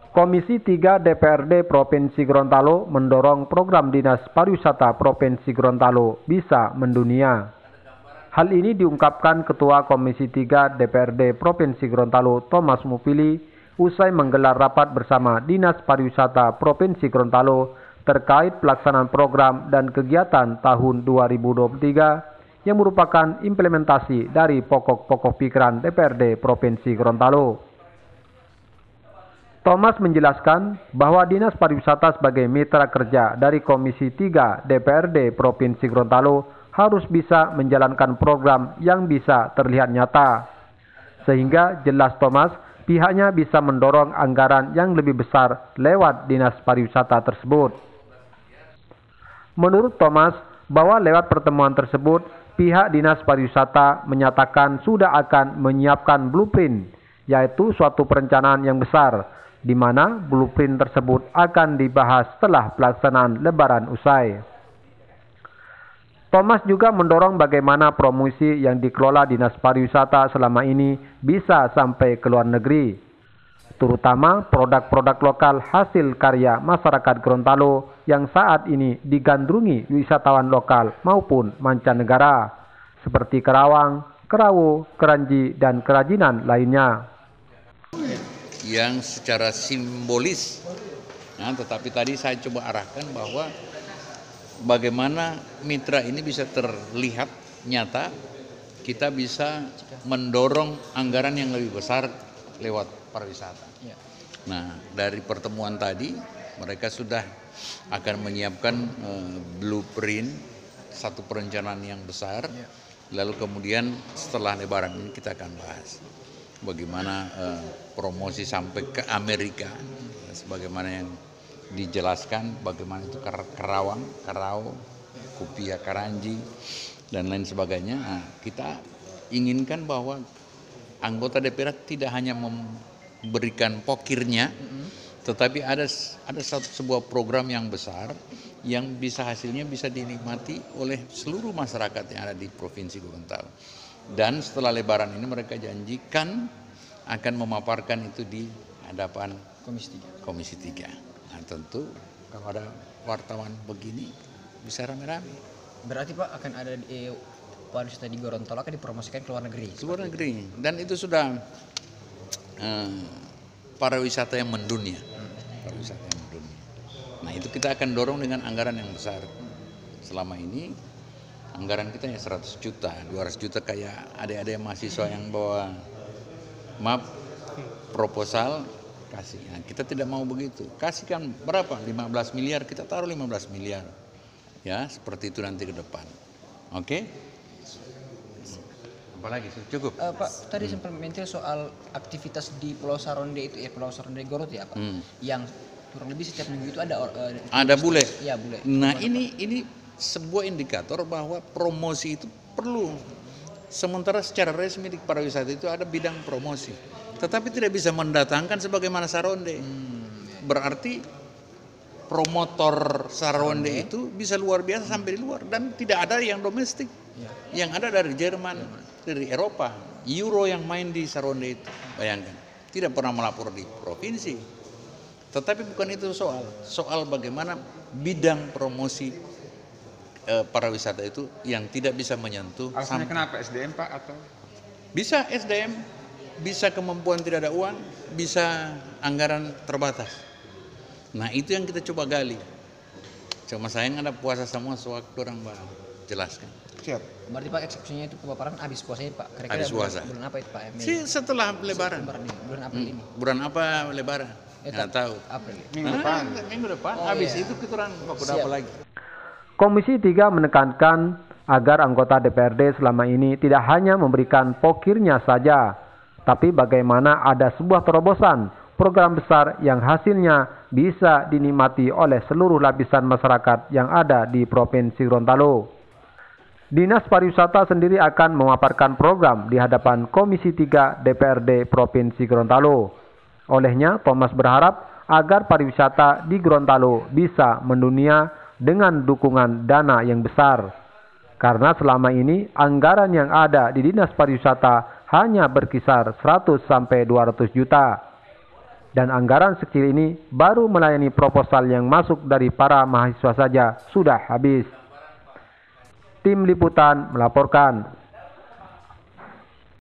Komisi 3 DPRD Provinsi Gorontalo mendorong program Dinas Pariwisata Provinsi Gorontalo bisa mendunia. Hal ini diungkapkan Ketua Komisi 3 DPRD Provinsi Gorontalo Thomas Mupili usai menggelar rapat bersama Dinas Pariwisata Provinsi Gorontalo terkait pelaksanaan program dan kegiatan tahun 2023 yang merupakan implementasi dari pokok-pokok pikiran DPRD Provinsi Gorontalo. Thomas menjelaskan bahwa Dinas Pariwisata sebagai mitra kerja dari Komisi 3 DPRD Provinsi Gorontalo harus bisa menjalankan program yang bisa terlihat nyata. Sehingga jelas Thomas, pihaknya bisa mendorong anggaran yang lebih besar lewat Dinas Pariwisata tersebut. Menurut Thomas, bahwa lewat pertemuan tersebut, pihak Dinas Pariwisata menyatakan sudah akan menyiapkan blueprint, yaitu suatu perencanaan yang besar, di mana blueprint tersebut akan dibahas setelah pelaksanaan Lebaran usai. Thomas juga mendorong bagaimana promosi yang dikelola Dinas Pariwisata selama ini bisa sampai ke luar negeri, terutama produk-produk lokal hasil karya masyarakat Gorontalo yang saat ini digandrungi wisatawan lokal maupun mancanegara, seperti kerawang, kerawu, keranji, dan kerajinan lainnya. Yang secara simbolis, nah, tetapi tadi saya coba arahkan bahwa bagaimana mitra ini bisa terlihat nyata, kita bisa mendorong anggaran yang lebih besar lewat pariwisata. Nah, dari pertemuan tadi mereka sudah akan menyiapkan blueprint, satu perencanaan yang besar, lalu kemudian setelah Lebaran ini kita akan bahas bagaimana promosi sampai ke Amerika, sebagaimana yang dijelaskan, bagaimana itu kerawang, kerau, kupia, karanji, dan lain sebagainya. Nah, kita inginkan bahwa anggota DPR tidak hanya memberikan pokirnya, tetapi ada sebuah program yang besar yang bisa hasilnya bisa dinikmati oleh seluruh masyarakat yang ada di Provinsi Gorontalo. Dan setelah Lebaran ini mereka janjikan akan memaparkan itu di hadapan Komisi 3. Nah, tentu kalau ada wartawan begini bisa rame-rame. Berarti Pak akan ada pariwisata di Gorontalo akan dipromosikan ke luar negeri? Ke luar negeri. Dan itu sudah pariwisata yang mendunia. Pariwisata yang mendunia. Nah, itu kita akan dorong dengan anggaran yang besar. Selama ini anggaran kita ya 100 juta, 200 juta kayak adik-adik mahasiswa yang bawa proposal kasih. Nah, kita tidak mau begitu. Kasihkan berapa? 15 miliar, kita taruh 15 miliar. Ya, seperti itu nanti ke depan. Oke? Apalagi cukup. Pak, tadi sempat mention soal aktivitas di Pulau Saronde itu Pulau Saronde Gorot ya, Pak. Yang kurang lebih setiap minggu itu ada bule. Ya, bule. Nah, ini sebuah indikator bahwa promosi itu perlu. Sementara secara resmi di pariwisata itu ada bidang promosi, tetapi tidak bisa mendatangkan sebagaimana Saronde. Berarti promotor Saronde itu bisa luar biasa sampai di luar, dan tidak ada yang domestik. Yang ada dari Jerman, dari Eropa, Euro yang main di Saronde itu. Bayangkan, tidak pernah melapor di provinsi. Tetapi bukan itu soal bagaimana bidang promosi pariwisata itu yang tidak bisa menyentuh. Alasannya kenapa SDM Pak atau? Bisa SDM, bisa kemampuan tidak ada uang, bisa anggaran terbatas. Nah, itu yang kita coba gali. Cuma sayang ada puasa semua, sewaktu orang jelaskan. Siap. Berarti Pak eksekusinya itu kepaparan habis puasanya Pak. Kira-kira habis puasa. Bulan apa itu Pak? Setelah Lebaran. Bulan April ini. Bulan apa Lebaran? Nggak tahu. April. Minggu depan. Habis itu kita orang apa lagi. Komisi 3 menekankan agar anggota DPRD selama ini tidak hanya memberikan pokirnya saja, tapi bagaimana ada sebuah terobosan program besar yang hasilnya bisa dinikmati oleh seluruh lapisan masyarakat yang ada di Provinsi Gorontalo. Dinas Pariwisata sendiri akan memaparkan program di hadapan Komisi 3 DPRD Provinsi Gorontalo. Olehnya, Thomas berharap agar pariwisata di Gorontalo bisa mendunia dengan dukungan dana yang besar. Karena selama ini anggaran yang ada di Dinas Pariwisata hanya berkisar 100 sampai 200 juta. Dan anggaran sekecil ini baru melayani proposal yang masuk dari para mahasiswa saja sudah habis. Tim Liputan melaporkan.